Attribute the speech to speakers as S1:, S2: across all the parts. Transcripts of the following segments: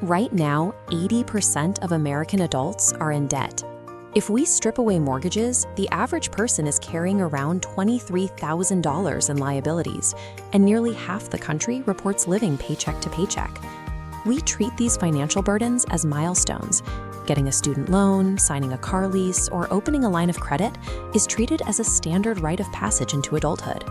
S1: Right now, 80% of American adults are in debt. If we strip away mortgages, the average person is carrying around $23,000 in liabilities, and nearly half the country reports living paycheck to paycheck. We treat these financial burdens as milestones. Getting a student loan, signing a car lease, or opening a line of credit is treated as a standard rite of passage into adulthood.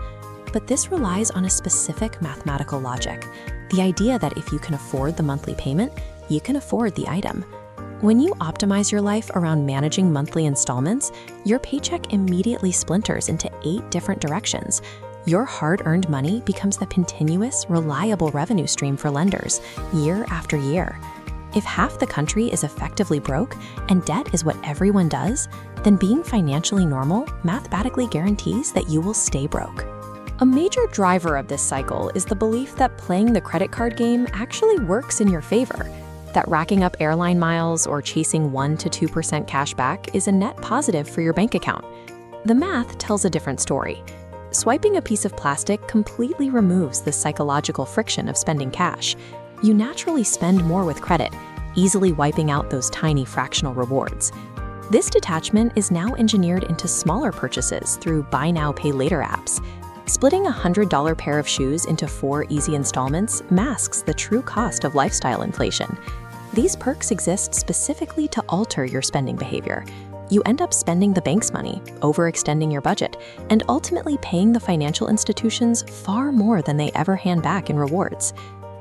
S1: But this relies on a specific mathematical logic, the idea that if you can afford the monthly payment, you can afford the item. When you optimize your life around managing monthly installments, your paycheck immediately splinters into 8 different directions. Your hard-earned money becomes the continuous, reliable revenue stream for lenders, year after year. If half the country is effectively broke and debt is what everyone does, then being financially normal mathematically guarantees that you will stay broke. A major driver of this cycle is the belief that playing the credit card game actually works in your favor, that racking up airline miles or chasing 1% to 2% cash back is a net positive for your bank account. The math tells a different story. Swiping a piece of plastic completely removes the psychological friction of spending cash. You naturally spend more with credit, easily wiping out those tiny fractional rewards. This detachment is now engineered into smaller purchases through buy now, pay later apps. Splitting a $100 pair of shoes into 4 easy installments masks the true cost of lifestyle inflation. These perks exist specifically to alter your spending behavior. You end up spending the bank's money, overextending your budget, and ultimately paying the financial institutions far more than they ever hand back in rewards.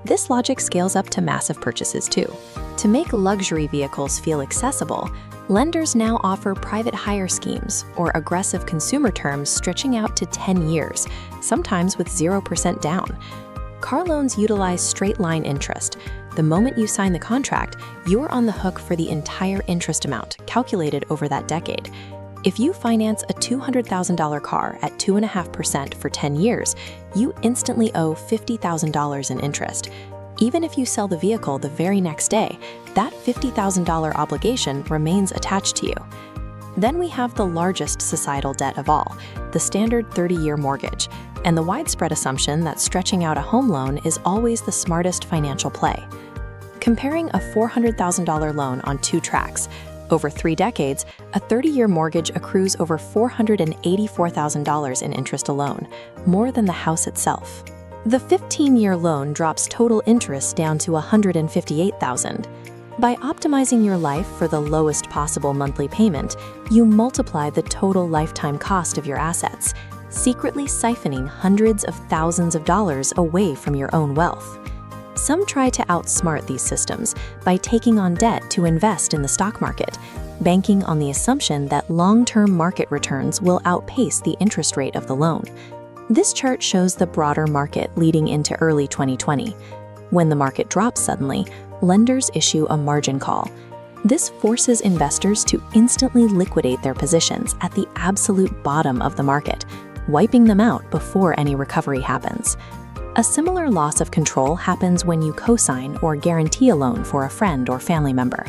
S1: This logic scales up to massive purchases too. To make luxury vehicles feel accessible, lenders now offer private hire schemes or aggressive consumer terms stretching out to 10 years, sometimes with 0% down. Car loans utilize straight-line interest. The moment you sign the contract, you're on the hook for the entire interest amount, calculated over that decade. If you finance a $200,000 car at 2.5% for 10 years, you instantly owe $50,000 in interest. Even if you sell the vehicle the very next day, that $50,000 obligation remains attached to you. Then we have the largest societal debt of all, the standard 30-year mortgage, and the widespread assumption that stretching out a home loan is always the smartest financial play. Comparing a $400,000 loan on 2 tracks, over 3 decades, a 30-year mortgage accrues over $484,000 in interest alone, more than the house itself. The 15-year loan drops total interest down to $158,000. By optimizing your life for the lowest possible monthly payment, you multiply the total lifetime cost of your assets, secretly siphoning hundreds of thousands of dollars away from your own wealth. Some try to outsmart these systems by taking on debt to invest in the stock market, banking on the assumption that long-term market returns will outpace the interest rate of the loan. This chart shows the broader market leading into early 2020. When the market drops suddenly, lenders issue a margin call. This forces investors to instantly liquidate their positions at the absolute bottom of the market, wiping them out before any recovery happens. A similar loss of control happens when you co-sign or guarantee a loan for a friend or family member.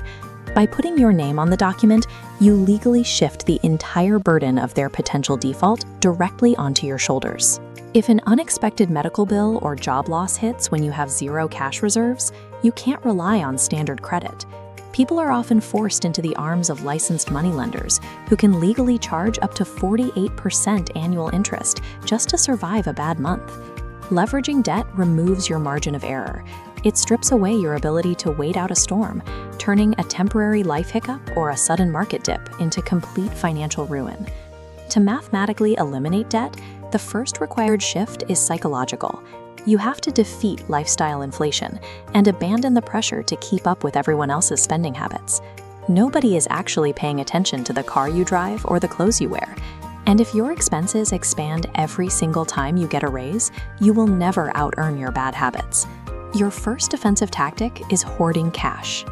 S1: By putting your name on the document, you legally shift the entire burden of their potential default directly onto your shoulders. If an unexpected medical bill or job loss hits when you have 0 cash reserves, you can't rely on standard credit. People are often forced into the arms of licensed moneylenders who can legally charge up to 48% annual interest just to survive a bad month. Leveraging debt removes your margin of error. It strips away your ability to wait out a storm, turning a temporary life hiccup or a sudden market dip into complete financial ruin. To mathematically eliminate debt, the first required shift is psychological. You have to defeat lifestyle inflation and abandon the pressure to keep up with everyone else's spending habits. Nobody is actually paying attention to the car you drive or the clothes you wear. And if your expenses expand every single time you get a raise, you will never out-earn your bad habits. Your first defensive tactic is hoarding cash.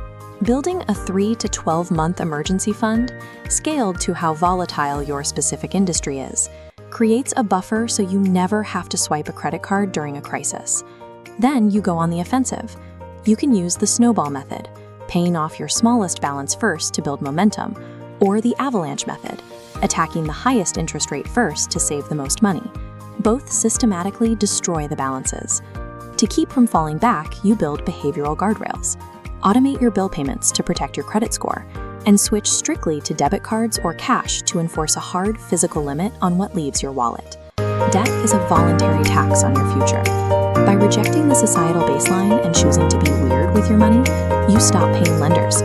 S1: Building a 3 to 12-month emergency fund, scaled to how volatile your specific industry is, creates a buffer so you never have to swipe a credit card during a crisis. Then you go on the offensive. You can use the snowball method, paying off your smallest balance first to build momentum, or the avalanche method, attacking the highest interest rate first to save the most money. Both systematically destroy the balances. To keep from falling back, you build behavioral guardrails. Automate your bill payments to protect your credit score, and switch strictly to debit cards or cash to enforce a hard physical limit on what leaves your wallet. Debt is a voluntary tax on your future. By rejecting the societal baseline and choosing to be weird with your money, you stop paying lenders,